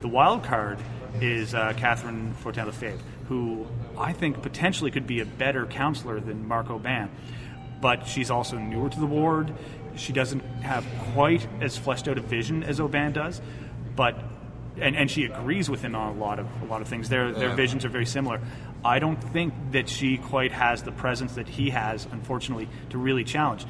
The wild card is Catherine Fortin-Lefebvre, who I think potentially could be a better counselor than Marc Aubin. But she's also newer to the ward. She doesn't have quite as fleshed out a vision as Aubin does, but and she agrees with him on a lot of things. Their visions are very similar. I don't think that she quite has the presence that he has, unfortunately, to really challenge.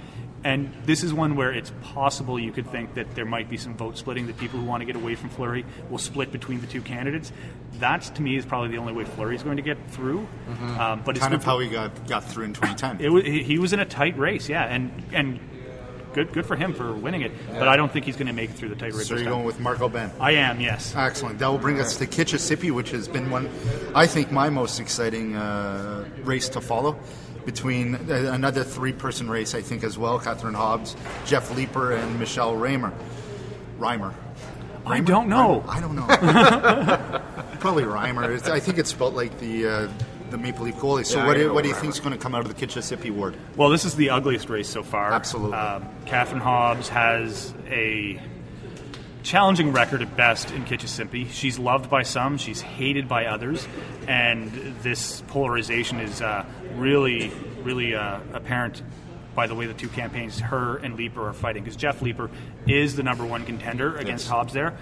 And this is one where it's possible you could think that there might be some vote splitting, that people who want to get away from Fleury will split between the two candidates. That, to me, is probably the only way Fleury is going to get through. Mm-hmm. But kind of how he got through in 2010. He was in a tight race, yeah, and good for him for winning it. Yeah. But I don't think he's going to make it through the tight race. So you're going with Marc Aubin? I am, yes. Excellent. That will bring us to Kitchissippi, which has been I think, my most exciting race to follow. Between another three-person race, I think, as well. Catherine Hobbs, Jeff Leeper, and Michelle Reimer. I don't know. I don't know. Probably Reimer. I think it's spelled like the Maple Leaf goalie. So what do you think is going to come out of the Kitchissippi ward? Well, this is the ugliest race so far. Absolutely. Catherine Hobbs has a challenging record at best in Kitchissippi. She's loved by some, she's hated by others, and this polarization is really apparent by the way the two campaigns, her and Leeper, are fighting, because Jeff Leeper is the number one contender against Hobbs there.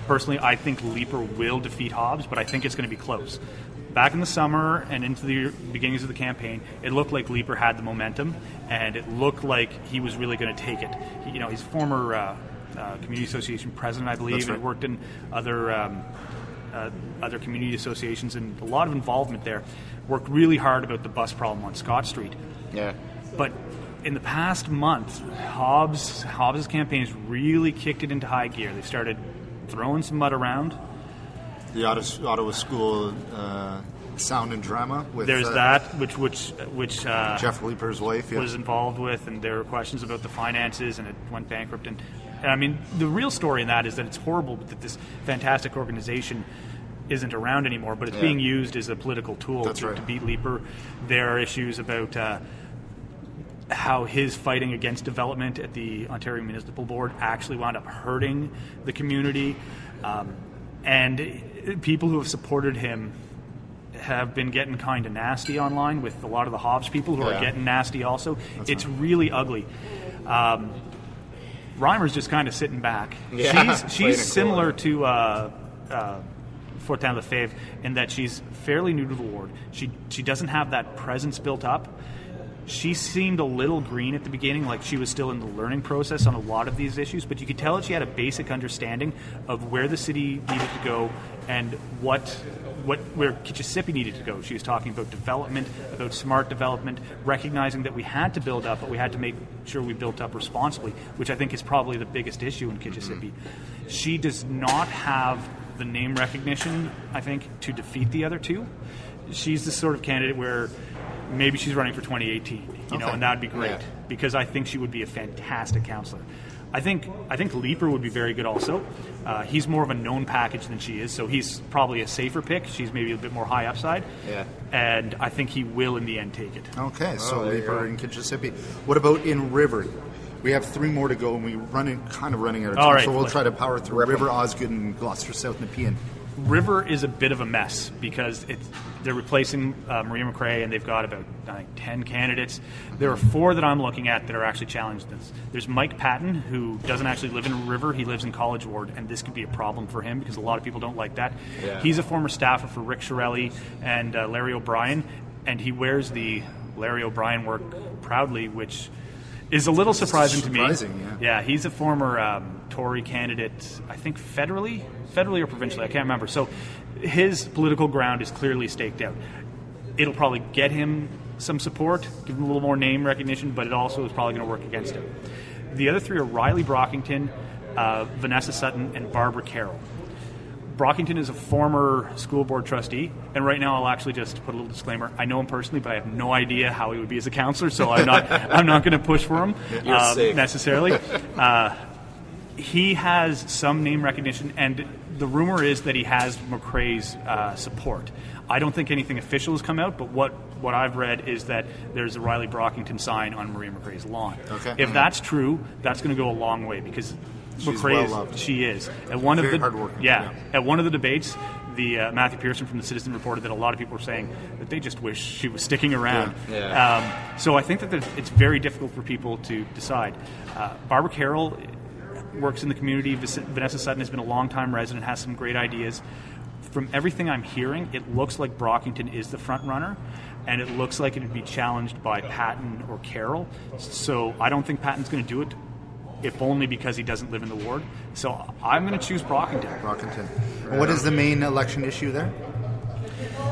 Personally, I think Leeper will defeat Hobbs, but I think it's going to be close. Back in the summer and into the beginnings of the campaign, it looked like Leeper had the momentum, and it looked like he was really going to take it. He's former community association president, I believe. That's right. And worked in other community associations, and a lot of involvement there. Worked really hard about the bus problem on Scott Street. Yeah. But in the past month, Hobbs' campaign has really kicked it into high gear. They started throwing some mud around. The Ottawa School Sound and Drama. There's that, which Jeff Leeper's wife was involved with, and there were questions about the finances, and it went bankrupt. And I mean, the real story in that is that it's horrible that this fantastic organization isn't around anymore, but it's being used as a political tool to beat Leeper. There are issues about how his fighting against development at the Ontario Municipal Board actually wound up hurting the community. And people who have supported him have been getting kind of nasty online with a lot of the Hobbs people who are getting nasty also. It's really ugly. Reimer's just kind of sitting back. Yeah, she's similar to Fortin-Lefebvre in that she's fairly new to the ward. She doesn't have that presence built up. She seemed a little green at the beginning, like she was still in the learning process on a lot of these issues, but you could tell that she had a basic understanding of where the city needed to go and where Kitchissippi needed to go. She was talking about development, about smart development, recognizing that we had to build up, but we had to make sure we built up responsibly, which I think is probably the biggest issue in Kitchissippi. She does not have the name recognition, I think, to defeat the other two. She's the sort of candidate where maybe she's running for 2018, and that would be great, because I think she would be a fantastic counselor. I think Leeper would be very good also. He's more of a known package than she is, so he's probably a safer pick. She's maybe a bit more high upside. Yeah. And I think he will in the end take it. Okay, so Leeper in Kitchissippi. What about in River? We have three more to go, and we're running out of time, right, so we'll try to power through River, Osgood, and Gloucester South Nepean. River is a bit of a mess because they're replacing Maria McRae, and they've got about 10 candidates. There are 4 that I'm looking at that are actually challenged this. There's Mike Patton, who doesn't actually live in River. He lives in College Ward, and this could be a problem for him because a lot of people don't like that. Yeah. He's a former staffer for Rick Shirelli and Larry O'Brien, and he wears the Larry O'Brien work proudly, which is a little surprising to me. Yeah, he's a former Tory candidate, I think federally or provincially, I can't remember. So his political ground is clearly staked out. It'll probably get him some support, give him a little more name recognition, but it also is probably going to work against him. The other 3 are Riley Brockington, Vanessa Sutton, and Barbara Carroll. Brockington is a former school board trustee, and right now I'll actually just put a little disclaimer. I know him personally, but I have no idea how he would be as a counselor, so I'm not going to push for him necessarily. He has some name recognition, and the rumor is that he has McRae's support. I don't think anything official has come out, but what I've read is that there's a Riley Brockington sign on Maria McRae's lawn. Okay. If that's true, that's going to go a long way, because McRae well-loved. She is. At one Very of the hardworking, yeah, yeah. at one of the debates, the Matthew Pearson from the Citizen reported that a lot of people were saying that they just wish she was sticking around. Yeah. So I think that it's very difficult for people to decide. Barbara Carroll works in the community. Vanessa Sutton has been a long-time resident, has some great ideas. From everything I'm hearing, it looks like Brockington is the front runner, and it looks like it would be challenged by Patton or Carroll. So I don't think Patton's going to do it, if only because he doesn't live in the ward. So I'm going to choose Brockington. And what is the main election issue there?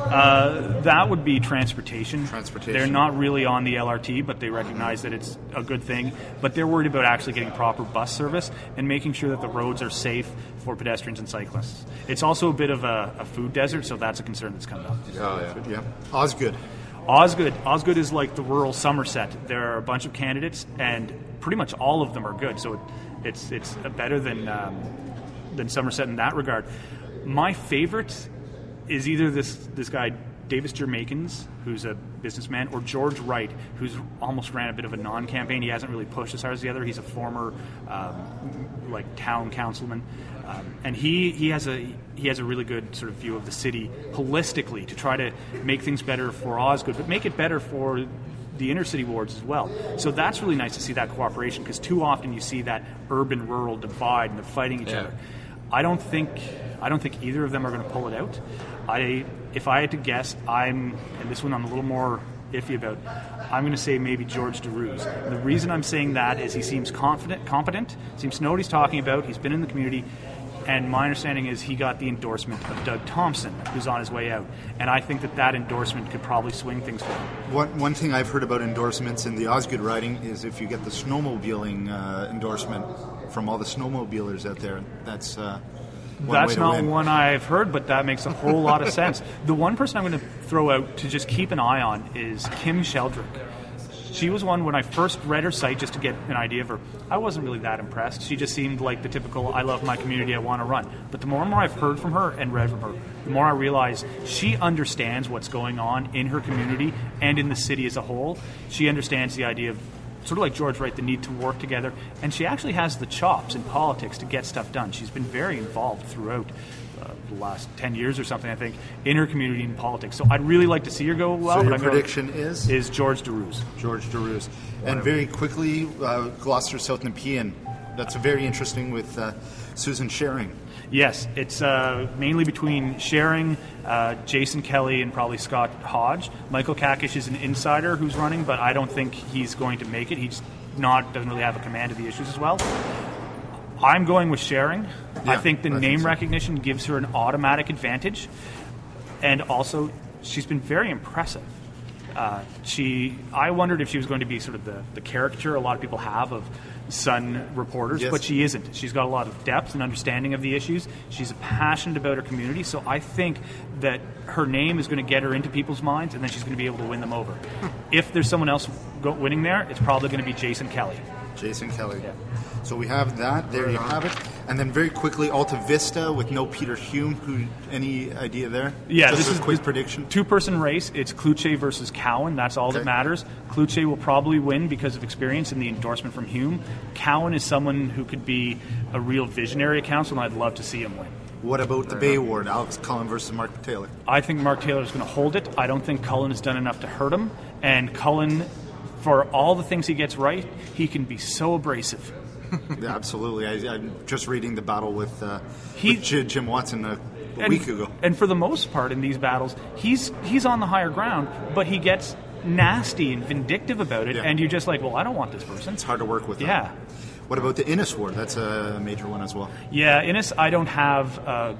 That would be transportation. Transportation. They're not really on the LRT, but they recognize that it's a good thing. But they're worried about actually getting proper bus service and making sure that the roads are safe for pedestrians and cyclists. It's also a bit of a food desert, so that's a concern that's coming up. Oh, yeah. Yeah. Osgood. Osgood is like the rural Somerset. There are a bunch of candidates, and pretty much all of them are good. So it's better than Somerset in that regard. My favorite is either this guy Davis Jermakins, who's a businessman, or George Wright, who's almost ran a bit of a non-campaign. He hasn't really pushed as hard as the other. He's a former town councilman, and he has a really good sort of view of the city holistically to try to make things better for Osgood, but make it better for the inner city wards as well. So that's really nice to see that cooperation, because too often you see that urban-rural divide and they're fighting each other. I don't think either of them are going to pull it out. If I had to guess, and this one I'm a little more iffy about, I'm going to say maybe George DeRuse. The reason I'm saying that is he seems competent, seems to know what he's talking about, he's been in the community, and my understanding is he got the endorsement of Doug Thompson, who's on his way out. And I think that endorsement could probably swing things for him. One thing I've heard about endorsements in the Osgood riding is if you get the snowmobiling endorsement from all the snowmobilers out there, that's That's not one I've heard, but that makes a whole lot of sense. The one person I'm going to throw out to just keep an eye on is Kim Sheldrick. She was one, when I first read her site just to get an idea of her, I wasn't really that impressed. She just seemed like the typical, I love my community, I want to run. But the more and more I've heard from her and read from her, the more I realize she understands what's going on in her community and in the city as a whole. She understands the idea of, sort of like George Wright, the need to work together. And she actually has the chops in politics to get stuff done. She's been very involved throughout the last 10 years or something, I think, in her community in politics. So I'd really like to see her go well. So your prediction is George DeRuse. George DeRuse. And very quickly, Gloucester South Nepean. That's very interesting with Susan Schering. Yes, it's mainly between Schering, Jason Kelly, and probably Scott Hodge. Michael Kakish is an insider who's running, but I don't think he's going to make it. He's doesn't really have a command of the issues as well. I'm going with Schering. Yeah, I think the name so. recognition gives her an automatic advantage, and also she's been very impressive. I wondered if she was going to be sort of the caricature a lot of people have of Sun reporters, yes. but she isn't. She's got a lot of depth and understanding of the issues. She's passionate about her community, so I think that her name is going to get her into people's minds, and then she's going to be able to win them over. If there's someone else winning there, it's probably going to be Jason Kelly. Jason Kelly. Yeah. So we have that. There you have it. And then very quickly, Alta Vista with no Peter Hume. Any idea there? Yeah, Just this is a quick prediction. Two-person race. It's Kluche versus Cowan. That's all that matters. Kluche will probably win because of experience and the endorsement from Hume. Cowan is someone who could be a real visionary at council, and I'd love to see him win. What about the Bay Ward? Alex Cullen versus Mark Taylor. I think Mark Taylor is going to hold it. I don't think Cullen has done enough to hurt him. And Cullen, for all the things he gets right, he can be so abrasive. Yeah, absolutely. I'm just reading the battle with Jim Watson a week ago. And for the most part in these battles, he's on the higher ground, but he gets nasty and vindictive about it, and you're just like, well, I don't want this person. It's hard to work with. Yeah. What about the Innis Ward? That's a major one as well. Yeah, Innis I don't have a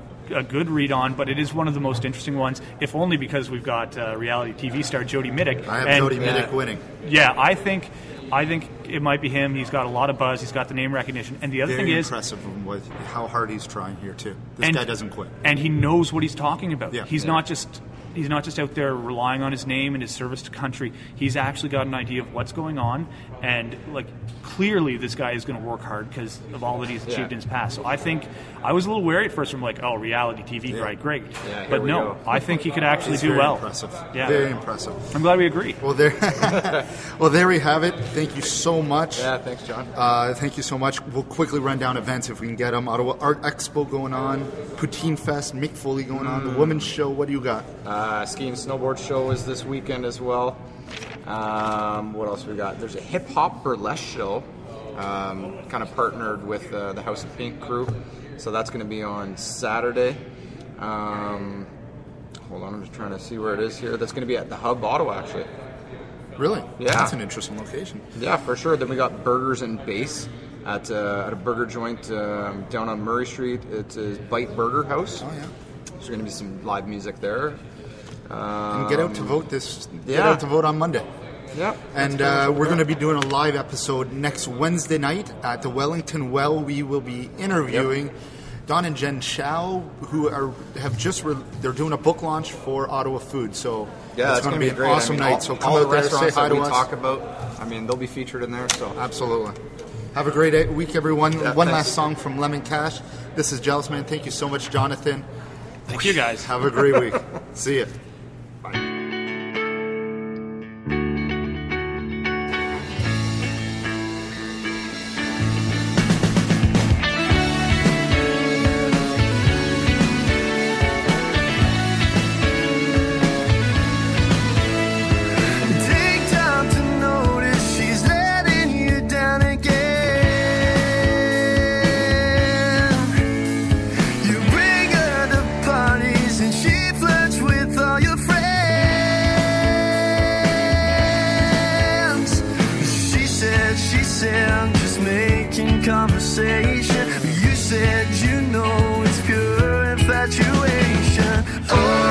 good read on, but it is one of the most interesting ones, if only because we've got reality TV star Jody Middick. I have Jody Middick winning. Yeah, I think it might be him. He's got a lot of buzz. He's got the name recognition. And the other thing is... Very impressive with how hard he's trying here, too. This guy doesn't quit. And he knows what he's talking about. Yeah. He's not just out there relying on his name and his service to country. He's actually got an idea of what's going on. And, clearly this guy is going to work hard because of all that he's achieved in his past. So I think I was a little wary at first from like, oh, reality TV, right, great. Yeah, but no, I think he could actually do very well. Impressive. Yeah. Very impressive. I'm glad we agree. Well, there we have it. Thank you so much. Yeah, thanks, John. Thank you so much. We'll quickly run down events if we can get them. Ottawa Art Expo going on, Poutine Fest, Mick Foley going on, the Women's Show. What do you got? Ski and snowboard show is this weekend as well. What else we got? There's a hip hop burlesque show, kind of partnered with the House of Pink crew. So that's going to be on Saturday. Hold on, I'm just trying to see where it is here. That's going to be at the Hub, Ottawa, actually. Really? Yeah. That's an interesting location. Yeah, for sure. Then we got Burgers and Base at a burger joint down on Murray Street. It's a Bite Burger House. Oh, yeah. There's going to be some live music there. And get out to vote Get out to vote on Monday. Yeah. And we're going to be doing a live episode next Wednesday night at the Wellington Well. We will be interviewing Don and Jen Chow, who they're doing a book launch for Ottawa Food. So it's going to be an great. awesome night. So come out there, say hi to us. Talk about. I mean, they'll be featured in there. So absolutely. Have a great week, everyone. Yeah, One thanks. last song from Lemon Cash. This is Jealous Man. Thank you so much, Jonathan. Thank you, guys. Have a great week. See ya. Conversation. You said you know it's pure infatuation. Oh.